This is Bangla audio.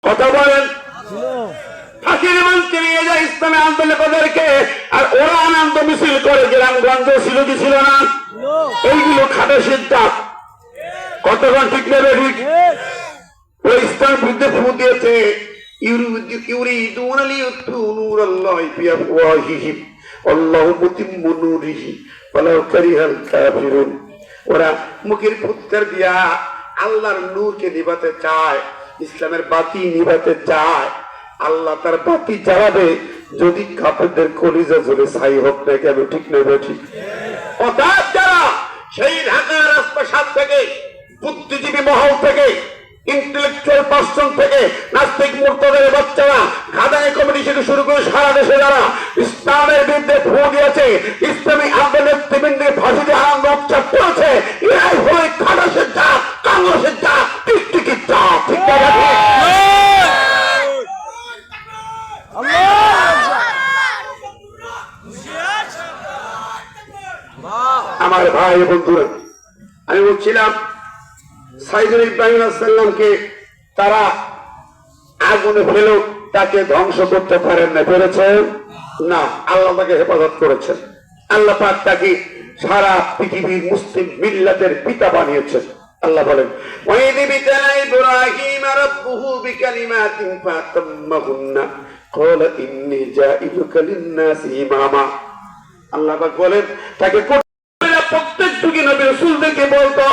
কথা বলেন, ফাঁসির মঞ্চে নিয়ে যায় ইসলামী আন্দোলনকারীদেরকে, আর ওরা আনন্দ মিছিল করে। গ্রামগঞ্জ ছিল কি ছিল না? এইগুলো খাটো সিদ্ধান্ত। কতক্ষণ ঠিক নেবে? ঠিক। ওই ইসলাম বিরুদ্ধে ফু দিয়েছে। ওরা মুখের ফুৎকার দিয়া আল্লাহর নূরকে নিভাতে চায়, ইসলামের বাতি নিভাতে চায়। আল্লাহ তার বাতি জ্বালাবে যদি কাপড়দের কলিজা ঝরে ছাই হোক না কেন, ঠিক নেবে? ঠিক। অর্থাৎ যারা সেই ঢাকার রাজপ্রাসাদ থেকে, বুদ্ধিজীবী মহল থেকে, ইন্টেলেকচুয়াল পার্সন থেকে, নাস্তিক মুরতাদের বাচ্চারা, ঘাদানি কমিটি থেকে শুরু করে সারা দেশে যারা ইসলামের বিরুদ্ধে ফু দিয়েছে, ইসলামী আন্দোলনের নেতৃবৃন্দের ফাঁসিতে আনন্দ উৎসব করেছে, এরাই হয়ে খাটাসের চাপ, কংগ্রেসের চাপ, টিকটিকির চাপ। ঠিক আছে? আমার ভাই বন্ধুরা, আমি বলছিলাম সাইদুল ইব্রাহিম আলাইহিসসালামকে তারা আগুনে ফেলেও তাকে ধ্বংস করতে পারেন না, পেরেছেন না। আল্লাহ তাকে হেফাজত করেছেন। আল্লাহ পাক তাকে সারা পৃথিবীর মুসলিম মিল্লাতের পিতা বানিয়েছেন। আল্লাহ বলেন, ওয়াইদ বিতানা ইব্রাহিম রাব্বুহু বিকালিমাতিন ফাতাম্মাহুন্না ক্বালা ইন্নী জাইলুকা লিন-নাসি ইমামা। আল্লাহ পাক বলেন, তাকে প্রত্যেক যুগে নবী রাসূলদেরকে বলতো